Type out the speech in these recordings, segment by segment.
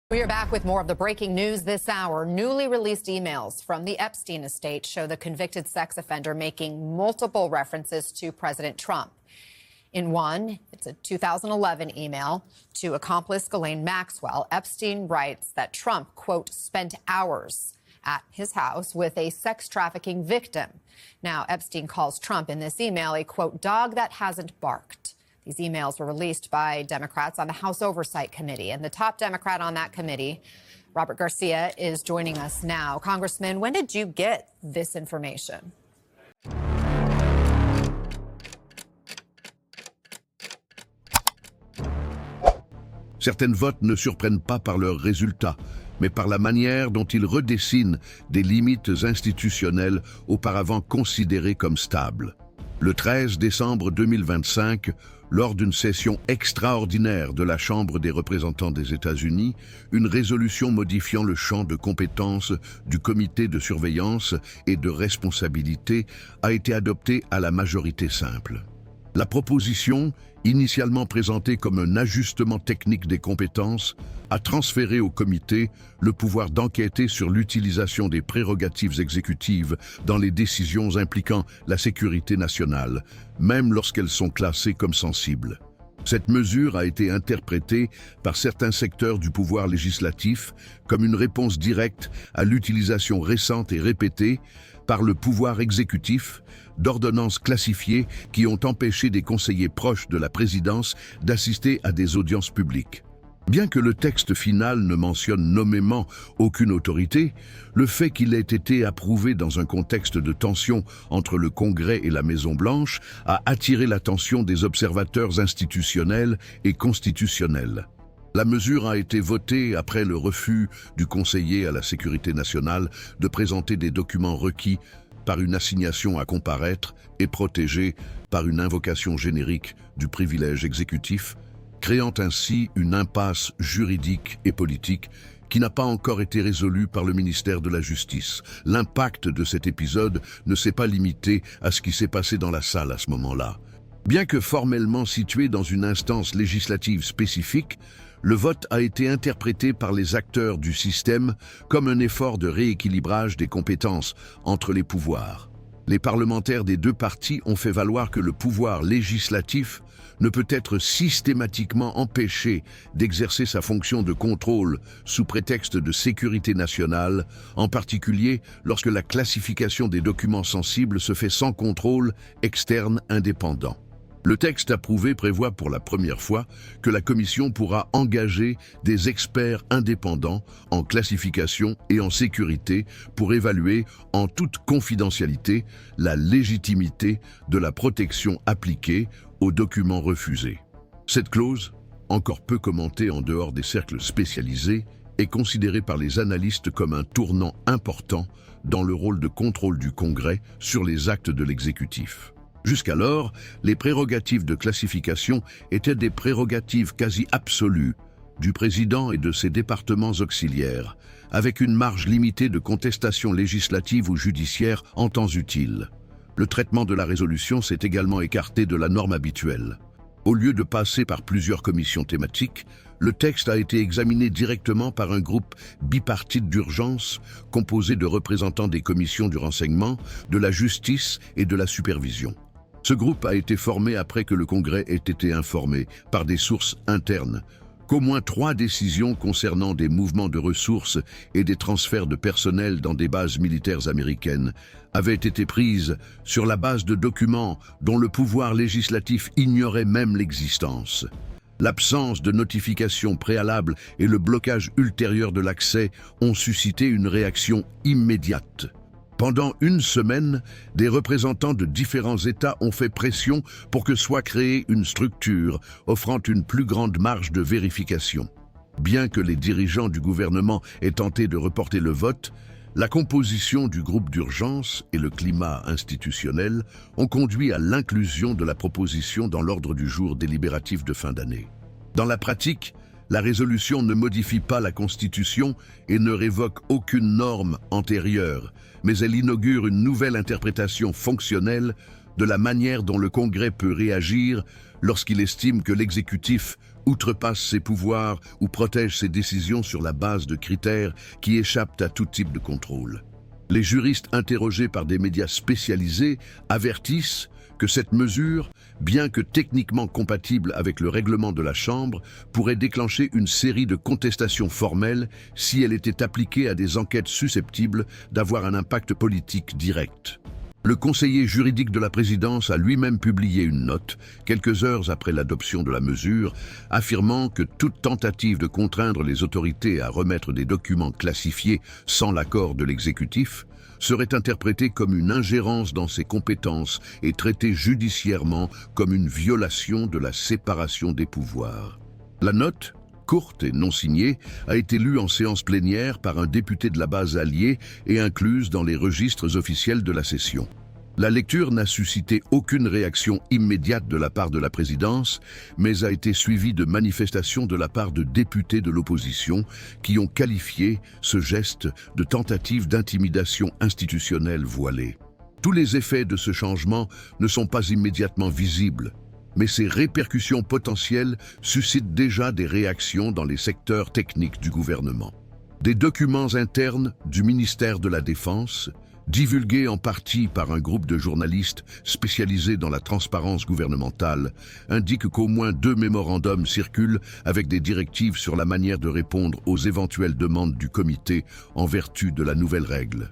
We are back with more of the breaking news this hour. Newly released emails from the Epstein estate show the convicted sex offender making multiple references to President Trump. In one, it's a 2011 email to accomplice Ghislaine Maxwell. Epstein writes that Trump, quote, spent hours at his house with a sex trafficking victim. Now, Epstein calls Trump in this email a, quote, dog that hasn't barked. These emails were released by Democrats on the House Oversight Committee. And the top Democrat on that committee, Robert Garcia, is joining us now. Congressman, when did you get this information? Certains votes ne surprennent pas par leurs résultats, mais par la manière dont ils redessinent des limites institutionnelles auparavant considérées comme stables. Le 13 décembre 2025, lors d'une session extraordinaire de la Chambre des représentants des États-Unis, une résolution modifiant le champ de compétences du comité de surveillance et de responsabilité a été adoptée à la majorité simple. La proposition, initialement présentée comme un ajustement technique des compétences, a transféré au comité le pouvoir d'enquêter sur l'utilisation des prérogatives exécutives dans les décisions impliquant la sécurité nationale, même lorsqu'elles sont classées comme sensibles. Cette mesure a été interprétée par certains secteurs du pouvoir législatif comme une réponse directe à l'utilisation récente et répétée par le pouvoir exécutif d'ordonnances classifiées qui ont empêché des conseillers proches de la présidence d'assister à des audiences publiques. Bien que le texte final ne mentionne nommément aucune autorité, le fait qu'il ait été approuvé dans un contexte de tension entre le Congrès et la Maison-Blanche a attiré l'attention des observateurs institutionnels et constitutionnels. La mesure a été votée après le refus du conseiller à la sécurité nationale de présenter des documents requis par une assignation à comparaître et protégés par une invocation générique du privilège exécutif, créant ainsi une impasse juridique et politique qui n'a pas encore été résolue par le ministère de la Justice. L'impact de cet épisode ne s'est pas limité à ce qui s'est passé dans la salle à ce moment-là. Bien que formellement situé dans une instance législative spécifique, le vote a été interprété par les acteurs du système comme un effort de rééquilibrage des compétences entre les pouvoirs. Les parlementaires des deux partis ont fait valoir que le pouvoir législatif ne peut être systématiquement empêché d'exercer sa fonction de contrôle sous prétexte de sécurité nationale, en particulier lorsque la classification des documents sensibles se fait sans contrôle externe indépendant. Le texte approuvé prévoit pour la première fois que la Commission pourra engager des experts indépendants en classification et en sécurité pour évaluer en toute confidentialité la légitimité de la protection appliquée aux documents refusés. Cette clause, encore peu commentée en dehors des cercles spécialisés, est considérée par les analystes comme un tournant important dans le rôle de contrôle du Congrès sur les actes de l'exécutif. Jusqu'alors, les prérogatives de classification étaient des prérogatives quasi absolues du président et de ses départements auxiliaires, avec une marge limitée de contestation législative ou judiciaire en temps utile. Le traitement de la résolution s'est également écarté de la norme habituelle. Au lieu de passer par plusieurs commissions thématiques, le texte a été examiné directement par un groupe bipartite d'urgence composé de représentants des commissions du renseignement, de la justice et de la supervision. Ce groupe a été formé après que le Congrès ait été informé par des sources internes qu'au moins 3 décisions concernant des mouvements de ressources et des transferts de personnel dans des bases militaires américaines avaient été prises sur la base de documents dont le pouvoir législatif ignorait même l'existence. L'absence de notification préalable et le blocage ultérieur de l'accès ont suscité une réaction immédiate. Pendant une semaine, des représentants de différents États ont fait pression pour que soit créée une structure offrant une plus grande marge de vérification. Bien que les dirigeants du gouvernement aient tenté de reporter le vote, la composition du groupe d'urgence et le climat institutionnel ont conduit à l'inclusion de la proposition dans l'ordre du jour délibératif de fin d'année. Dans la pratique, la résolution ne modifie pas la Constitution et ne révoque aucune norme antérieure, mais elle inaugure une nouvelle interprétation fonctionnelle de la manière dont le Congrès peut réagir lorsqu'il estime que l'exécutif outrepasse ses pouvoirs ou protège ses décisions sur la base de critères qui échappent à tout type de contrôle. Les juristes interrogés par des médias spécialisés avertissent que cette mesure, bien que techniquement compatible avec le règlement de la Chambre, pourrait déclencher une série de contestations formelles si elle était appliquée à des enquêtes susceptibles d'avoir un impact politique direct. Le conseiller juridique de la présidence a lui-même publié une note, quelques heures après l'adoption de la mesure, affirmant que toute tentative de contraindre les autorités à remettre des documents classifiés sans l'accord de l'exécutif serait interprétée comme une ingérence dans ses compétences et traitée judiciairement comme une violation de la séparation des pouvoirs. La note, courte et non signée, a été lue en séance plénière par un député de la base alliée et incluse dans les registres officiels de la session. La lecture n'a suscité aucune réaction immédiate de la part de la présidence, mais a été suivie de manifestations de la part de députés de l'opposition qui ont qualifié ce geste de tentative d'intimidation institutionnelle voilée. Tous les effets de ce changement ne sont pas immédiatement visibles, mais ses répercussions potentielles suscitent déjà des réactions dans les secteurs techniques du gouvernement. Des documents internes du ministère de la Défense, divulgués en partie par un groupe de journalistes spécialisés dans la transparence gouvernementale, indiquent qu'au moins 2 mémorandums circulent avec des directives sur la manière de répondre aux éventuelles demandes du comité en vertu de la nouvelle règle.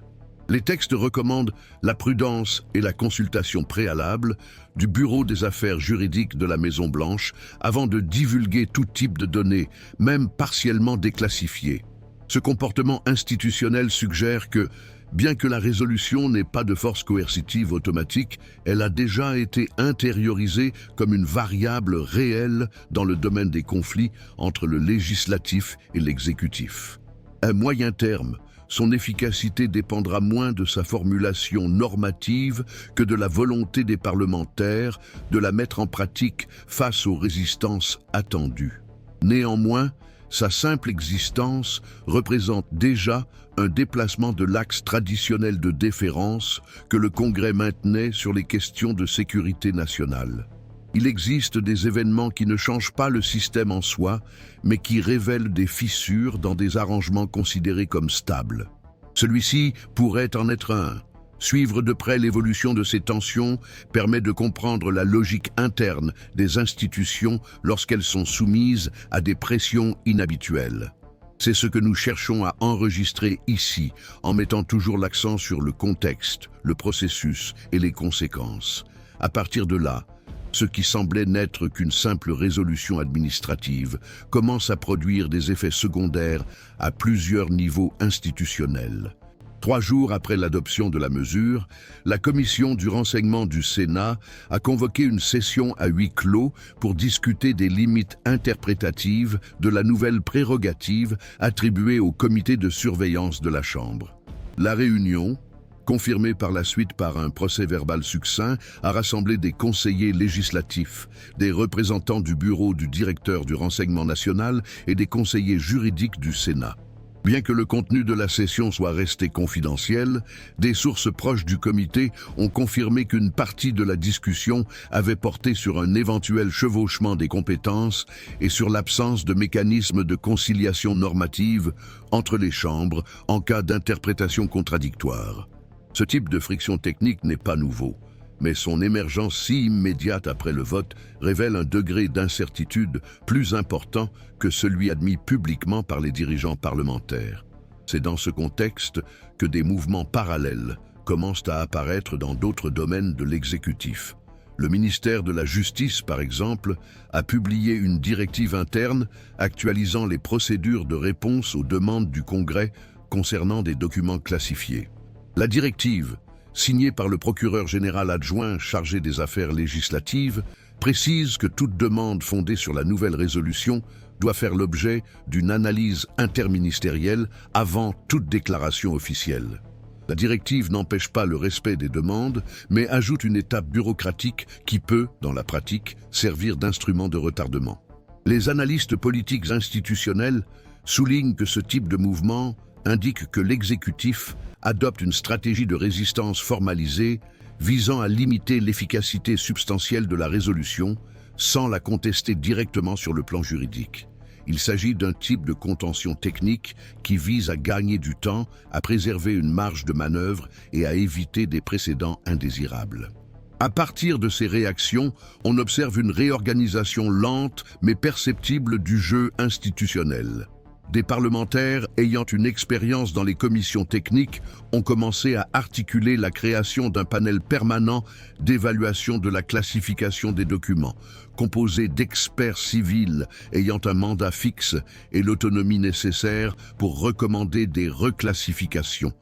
Les textes recommandent la prudence et la consultation préalable du Bureau des affaires juridiques de la Maison-Blanche avant de divulguer tout type de données, même partiellement déclassifiées. Ce comportement institutionnel suggère que, bien que la résolution n'ait pas de force coercitive automatique, elle a déjà été intériorisée comme une variable réelle dans le domaine des conflits entre le législatif et l'exécutif. À moyen terme, son efficacité dépendra moins de sa formulation normative que de la volonté des parlementaires de la mettre en pratique face aux résistances attendues. Néanmoins, sa simple existence représente déjà un déplacement de l'axe traditionnel de déférence que le Congrès maintenait sur les questions de sécurité nationale. Il existe des événements qui ne changent pas le système en soi, mais qui révèlent des fissures dans des arrangements considérés comme stables. Celui-ci pourrait en être un. Suivre de près l'évolution de ces tensions permet de comprendre la logique interne des institutions lorsqu'elles sont soumises à des pressions inhabituelles. C'est ce que nous cherchons à enregistrer ici, en mettant toujours l'accent sur le contexte, le processus et les conséquences. À partir de là, ce qui semblait n'être qu'une simple résolution administrative commence à produire des effets secondaires à plusieurs niveaux institutionnels. 3 jours après l'adoption de la mesure, la Commission du renseignement du Sénat a convoqué une session à huis clos pour discuter des limites interprétatives de la nouvelle prérogative attribuée au comité de surveillance de la Chambre. La réunion, confirmée par la suite par un procès-verbal succinct, a rassemblé des conseillers législatifs, des représentants du bureau du directeur du renseignement national et des conseillers juridiques du Sénat. Bien que le contenu de la session soit resté confidentiel, des sources proches du comité ont confirmé qu'une partie de la discussion avait porté sur un éventuel chevauchement des compétences et sur l'absence de mécanismes de conciliation normative entre les chambres en cas d'interprétation contradictoire. Ce type de friction technique n'est pas nouveau, mais son émergence si immédiate après le vote révèle un degré d'incertitude plus important que celui admis publiquement par les dirigeants parlementaires. C'est dans ce contexte que des mouvements parallèles commencent à apparaître dans d'autres domaines de l'exécutif. Le ministère de la Justice, par exemple, a publié une directive interne actualisant les procédures de réponse aux demandes du Congrès concernant des documents classifiés. La directive, signée par le procureur général adjoint chargé des affaires législatives, précise que toute demande fondée sur la nouvelle résolution doit faire l'objet d'une analyse interministérielle avant toute déclaration officielle. La directive n'empêche pas le respect des demandes, mais ajoute une étape bureaucratique qui peut, dans la pratique, servir d'instrument de retardement. Les analystes politiques institutionnels soulignent que ce type de mouvement indique que l'exécutif adopte une stratégie de résistance formalisée visant à limiter l'efficacité substantielle de la résolution sans la contester directement sur le plan juridique. Il s'agit d'un type de contention technique qui vise à gagner du temps, à préserver une marge de manœuvre et à éviter des précédents indésirables. À partir de ces réactions, on observe une réorganisation lente mais perceptible du jeu institutionnel. Des parlementaires ayant une expérience dans les commissions techniques ont commencé à articuler la création d'un panel permanent d'évaluation de la classification des documents, composé d'experts civils ayant un mandat fixe et l'autonomie nécessaire pour recommander des reclassifications.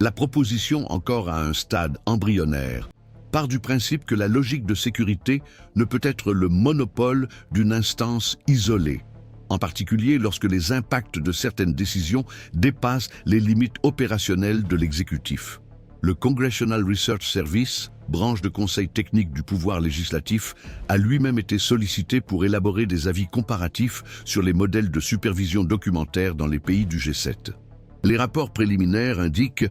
La proposition, encore à un stade embryonnaire, part du principe que la logique de sécurité ne peut être le monopole d'une instance isolée, en particulier lorsque les impacts de certaines décisions dépassent les limites opérationnelles de l'exécutif. Le Congressional Research Service, branche de conseil technique du pouvoir législatif, a lui-même été sollicité pour élaborer des avis comparatifs sur les modèles de supervision documentaire dans les pays du G7. Les rapports préliminaires indiquent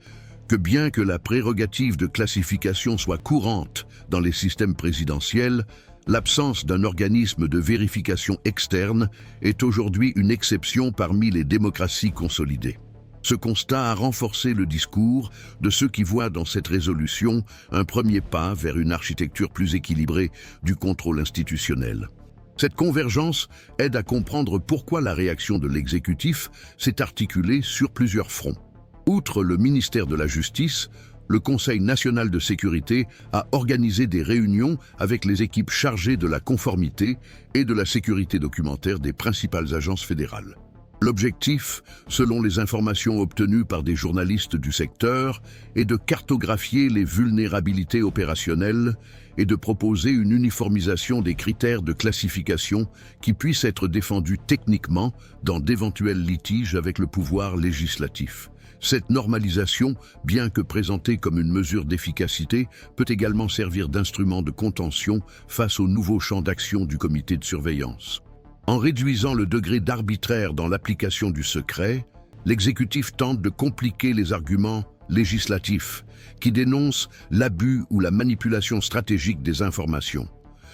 que bien que la prérogative de classification soit courante dans les systèmes présidentiels, l'absence d'un organisme de vérification externe est aujourd'hui une exception parmi les démocraties consolidées. Ce constat a renforcé le discours de ceux qui voient dans cette résolution un premier pas vers une architecture plus équilibrée du contrôle institutionnel. Cette convergence aide à comprendre pourquoi la réaction de l'exécutif s'est articulée sur plusieurs fronts. Outre le ministère de la Justice, le Conseil national de sécurité a organisé des réunions avec les équipes chargées de la conformité et de la sécurité documentaire des principales agences fédérales. L'objectif, selon les informations obtenues par des journalistes du secteur, est de cartographier les vulnérabilités opérationnelles et de proposer une uniformisation des critères de classification qui puissent être défendus techniquement dans d'éventuels litiges avec le pouvoir législatif. Cette normalisation, bien que présentée comme une mesure d'efficacité, peut également servir d'instrument de contention face au nouveau champ d'action du comité de surveillance. En réduisant le degré d'arbitraire dans l'application du secret, l'exécutif tente de compliquer les arguments législatifs qui dénoncent l'abus ou la manipulation stratégique des informations.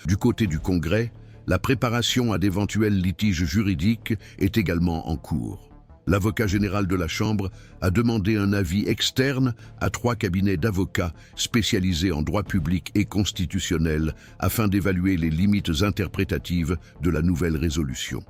Du côté du Congrès, la préparation à d'éventuels litiges juridiques est également en cours. L'avocat général de la Chambre a demandé un avis externe à 3 cabinets d'avocats spécialisés en droit public et constitutionnel afin d'évaluer les limites interprétatives de la nouvelle résolution.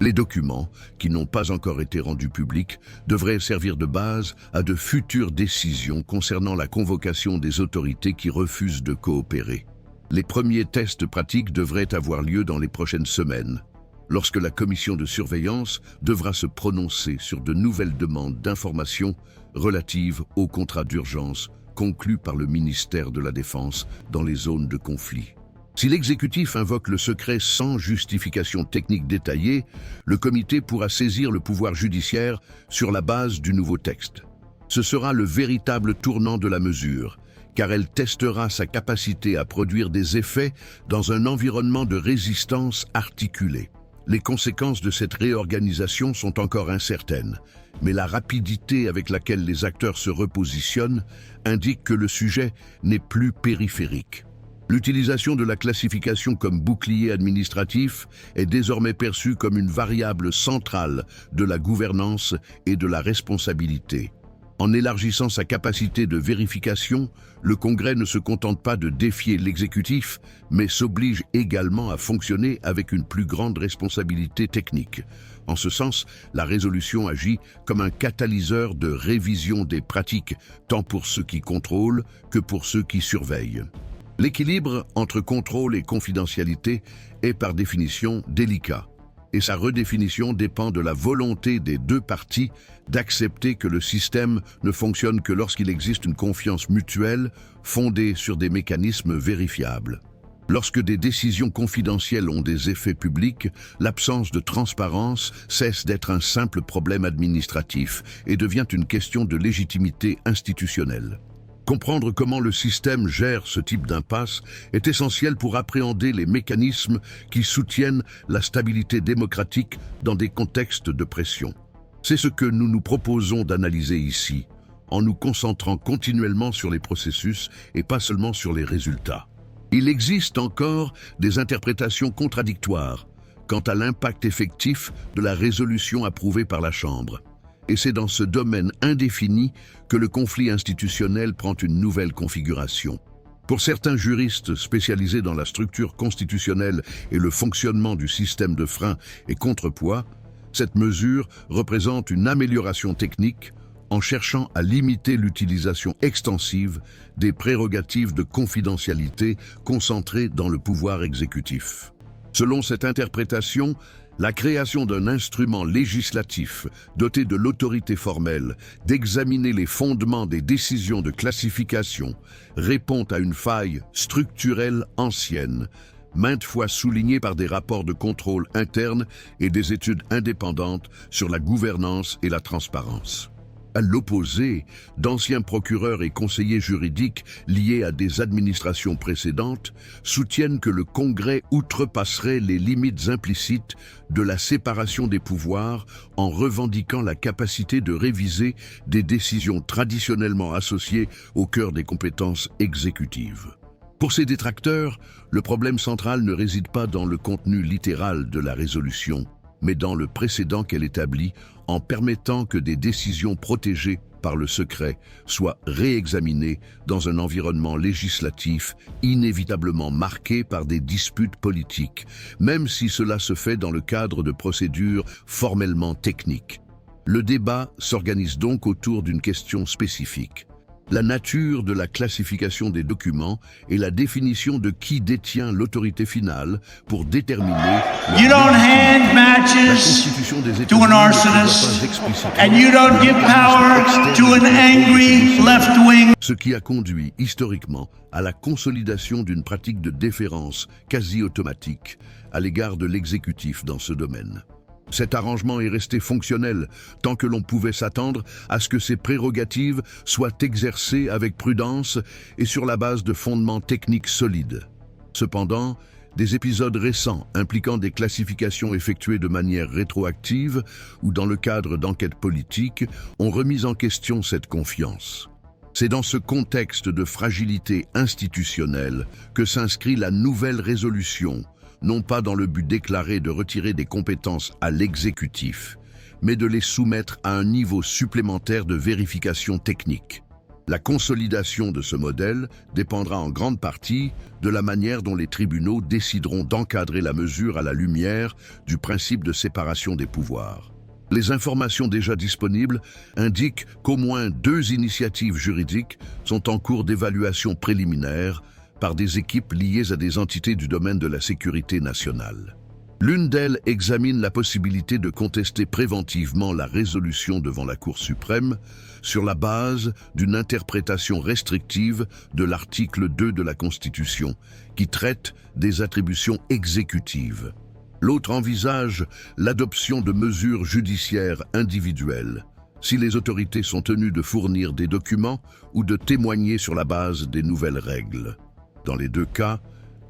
Les documents, qui n'ont pas encore été rendus publics, devraient servir de base à de futures décisions concernant la convocation des autorités qui refusent de coopérer. Les premiers tests pratiques devraient avoir lieu dans les prochaines semaines, lorsque la commission de surveillance devra se prononcer sur de nouvelles demandes d'informations relatives aux contrats d'urgence conclus par le ministère de la Défense dans les zones de conflit. Si l'exécutif invoque le secret sans justification technique détaillée, le comité pourra saisir le pouvoir judiciaire sur la base du nouveau texte. Ce sera le véritable tournant de la mesure, car elle testera sa capacité à produire des effets dans un environnement de résistance articulée. Les conséquences de cette réorganisation sont encore incertaines, mais la rapidité avec laquelle les acteurs se repositionnent indique que le sujet n'est plus périphérique. L'utilisation de la classification comme bouclier administratif est désormais perçue comme une variable centrale de la gouvernance et de la responsabilité. En élargissant sa capacité de vérification, le Congrès ne se contente pas de défier l'exécutif, mais s'oblige également à fonctionner avec une plus grande responsabilité technique. En ce sens, la résolution agit comme un catalyseur de révision des pratiques, tant pour ceux qui contrôlent que pour ceux qui surveillent. L'équilibre entre contrôle et confidentialité est par définition délicat, et sa redéfinition dépend de la volonté des deux parties d'accepter que le système ne fonctionne que lorsqu'il existe une confiance mutuelle fondée sur des mécanismes vérifiables. Lorsque des décisions confidentielles ont des effets publics, l'absence de transparence cesse d'être un simple problème administratif et devient une question de légitimité institutionnelle. Comprendre comment le système gère ce type d'impasse est essentiel pour appréhender les mécanismes qui soutiennent la stabilité démocratique dans des contextes de pression. C'est ce que nous nous proposons d'analyser ici, en nous concentrant continuellement sur les processus et pas seulement sur les résultats. Il existe encore des interprétations contradictoires quant à l'impact effectif de la résolution approuvée par la Chambre. Et c'est dans ce domaine indéfini que le conflit institutionnel prend une nouvelle configuration. Pour certains juristes spécialisés dans la structure constitutionnelle et le fonctionnement du système de frein et contrepoids, cette mesure représente une amélioration technique en cherchant à limiter l'utilisation extensive des prérogatives de confidentialité concentrées dans le pouvoir exécutif. Selon cette interprétation, la création d'un instrument législatif doté de l'autorité formelle d'examiner les fondements des décisions de classification répond à une faille structurelle ancienne, maintes fois soulignée par des rapports de contrôle interne et des études indépendantes sur la gouvernance et la transparence. À l'opposé, d'anciens procureurs et conseillers juridiques liés à des administrations précédentes soutiennent que le Congrès outrepasserait les limites implicites de la séparation des pouvoirs en revendiquant la capacité de réviser des décisions traditionnellement associées au cœur des compétences exécutives. Pour ces détracteurs, le problème central ne réside pas dans le contenu littéral de la résolution, mais dans le précédent qu'elle établit en permettant que des décisions protégées par le secret soient réexaminées dans un environnement législatif inévitablement marqué par des disputes politiques, même si cela se fait dans le cadre de procédures formellement techniques. Le débat s'organise donc autour d'une question spécifique: la nature de la classification des documents et la définition de qui détient l'autorité finale pour déterminer You don't hand la matches Constitution des to an arsonist, and you don't give power to an angry left-wing. ce qui a conduit historiquement à la consolidation d'une pratique de déférence quasi automatique à l'égard de l'exécutif dans ce domaine. Cet arrangement est resté fonctionnel tant que l'on pouvait s'attendre à ce que ces prérogatives soient exercées avec prudence et sur la base de fondements techniques solides. Cependant, des épisodes récents impliquant des classifications effectuées de manière rétroactive ou dans le cadre d'enquêtes politiques ont remis en question cette confiance. C'est dans ce contexte de fragilité institutionnelle que s'inscrit la nouvelle résolution, non pas dans le but déclaré de retirer des compétences à l'exécutif, mais de les soumettre à un niveau supplémentaire de vérification technique. La consolidation de ce modèle dépendra en grande partie de la manière dont les tribunaux décideront d'encadrer la mesure à la lumière du principe de séparation des pouvoirs. Les informations déjà disponibles indiquent qu'au moins 2 initiatives juridiques sont en cours d'évaluation préliminaire par des équipes liées à des entités du domaine de la sécurité nationale. L'une d'elles examine la possibilité de contester préventivement la résolution devant la Cour suprême sur la base d'une interprétation restrictive de l'article 2 de la Constitution qui traite des attributions exécutives. L'autre envisage l'adoption de mesures judiciaires individuelles si les autorités sont tenues de fournir des documents ou de témoigner sur la base des nouvelles règles. Dans les 2 cas,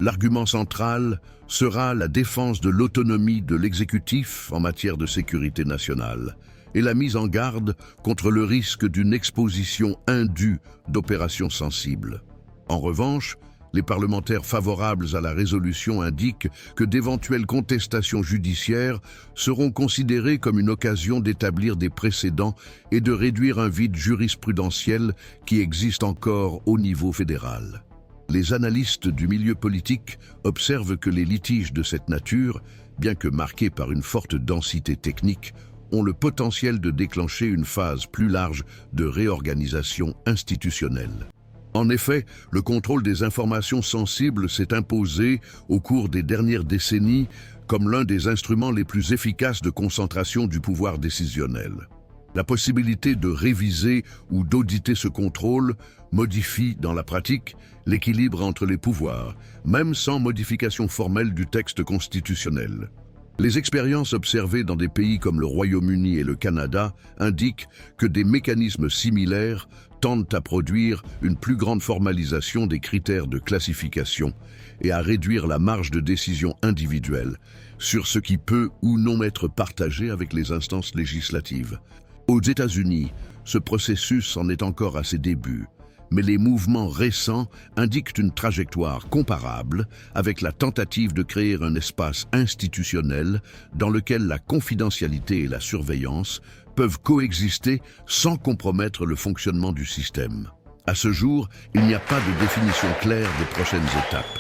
l'argument central sera la défense de l'autonomie de l'exécutif en matière de sécurité nationale et la mise en garde contre le risque d'une exposition indue d'opérations sensibles. En revanche, les parlementaires favorables à la résolution indiquent que d'éventuelles contestations judiciaires seront considérées comme une occasion d'établir des précédents et de réduire un vide jurisprudentiel qui existe encore au niveau fédéral. Les analystes du milieu politique observent que les litiges de cette nature, bien que marqués par une forte densité technique, ont le potentiel de déclencher une phase plus large de réorganisation institutionnelle. En effet, le contrôle des informations sensibles s'est imposé au cours des dernières décennies comme l'un des instruments les plus efficaces de concentration du pouvoir décisionnel. La possibilité de réviser ou d'auditer ce contrôle modifie, dans la pratique, l'équilibre entre les pouvoirs, même sans modification formelle du texte constitutionnel. Les expériences observées dans des pays comme le Royaume-Uni et le Canada indiquent que des mécanismes similaires tendent à produire une plus grande formalisation des critères de classification et à réduire la marge de décision individuelle sur ce qui peut ou non être partagé avec les instances législatives. Aux États-Unis, ce processus en est encore à ses débuts, mais les mouvements récents indiquent une trajectoire comparable avec la tentative de créer un espace institutionnel dans lequel la confidentialité et la surveillance peuvent coexister sans compromettre le fonctionnement du système. À ce jour, il n'y a pas de définition claire des prochaines étapes.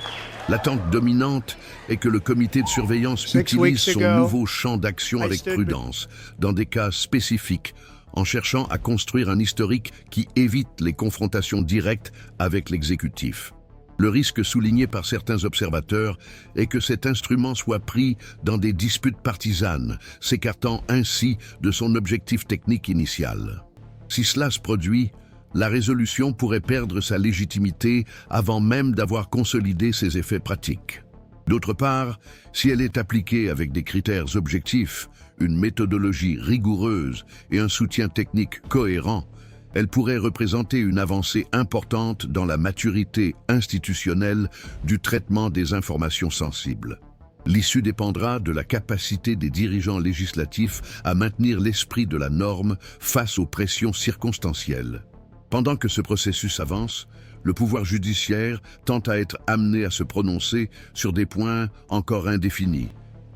L'attente dominante est que le comité de surveillance utilise son nouveau champ d'action avec prudence, dans des cas spécifiques, en cherchant à construire un historique qui évite les confrontations directes avec l'exécutif. Le risque souligné par certains observateurs est que cet instrument soit pris dans des disputes partisanes, s'écartant ainsi de son objectif technique initial. Si cela se produit, la résolution pourrait perdre sa légitimité avant même d'avoir consolidé ses effets pratiques. D'autre part, si elle est appliquée avec des critères objectifs, une méthodologie rigoureuse et un soutien technique cohérent, elle pourrait représenter une avancée importante dans la maturité institutionnelle du traitement des informations sensibles. L'issue dépendra de la capacité des dirigeants législatifs à maintenir l'esprit de la norme face aux pressions circonstancielles. Pendant que ce processus avance, le pouvoir judiciaire tend à être amené à se prononcer sur des points encore indéfinis,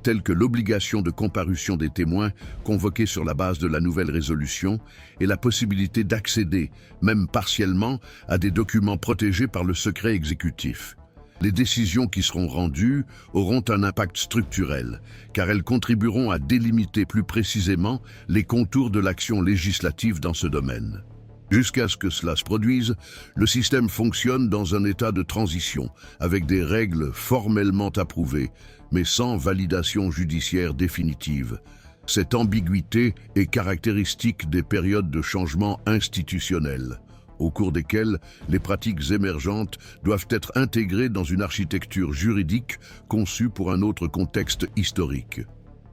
tels que l'obligation de comparution des témoins convoqués sur la base de la nouvelle résolution et la possibilité d'accéder, même partiellement, à des documents protégés par le secret exécutif. Les décisions qui seront rendues auront un impact structurel, car elles contribueront à délimiter plus précisément les contours de l'action législative dans ce domaine. Jusqu'à ce que cela se produise, le système fonctionne dans un état de transition, avec des règles formellement approuvées, mais sans validation judiciaire définitive. Cette ambiguïté est caractéristique des périodes de changement institutionnel, au cours desquelles les pratiques émergentes doivent être intégrées dans une architecture juridique conçue pour un autre contexte historique.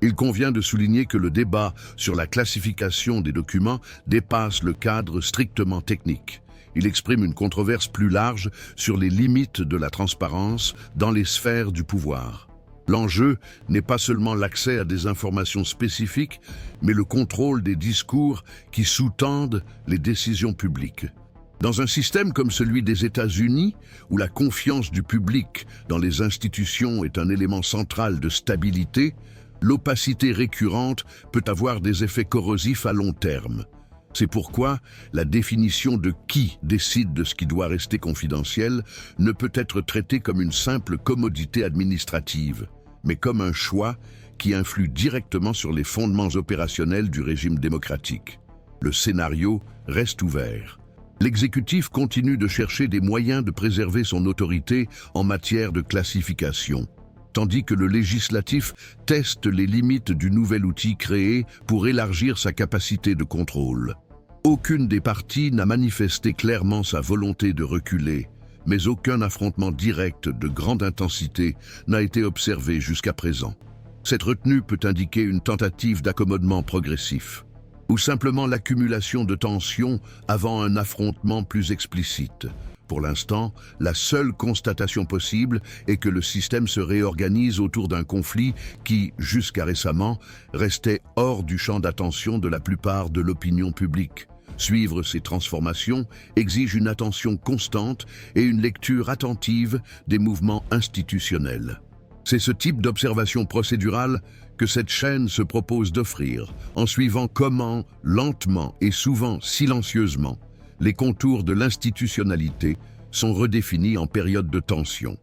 Il convient de souligner que le débat sur la classification des documents dépasse le cadre strictement technique. Il exprime une controverse plus large sur les limites de la transparence dans les sphères du pouvoir. L'enjeu n'est pas seulement l'accès à des informations spécifiques, mais le contrôle des discours qui sous-tendent les décisions publiques. Dans un système comme celui des États-Unis, où la confiance du public dans les institutions est un élément central de stabilité, l'opacité récurrente peut avoir des effets corrosifs à long terme. C'est pourquoi la définition de qui décide de ce qui doit rester confidentiel ne peut être traitée comme une simple commodité administrative, mais comme un choix qui influe directement sur les fondements opérationnels du régime démocratique. Le scénario reste ouvert. L'exécutif continue de chercher des moyens de préserver son autorité en matière de classification, tandis que le législatif teste les limites du nouvel outil créé pour élargir sa capacité de contrôle. Aucune des parties n'a manifesté clairement sa volonté de reculer, mais aucun affrontement direct de grande intensité n'a été observé jusqu'à présent. Cette retenue peut indiquer une tentative d'accommodement progressif, ou simplement l'accumulation de tensions avant un affrontement plus explicite. Pour l'instant, la seule constatation possible est que le système se réorganise autour d'un conflit qui, jusqu'à récemment, restait hors du champ d'attention de la plupart de l'opinion publique. Suivre ces transformations exige une attention constante et une lecture attentive des mouvements institutionnels. C'est ce type d'observation procédurale que cette chaîne se propose d'offrir, en suivant comment, lentement et souvent silencieusement, les contours de l'institutionnalité sont redéfinis en période de tension.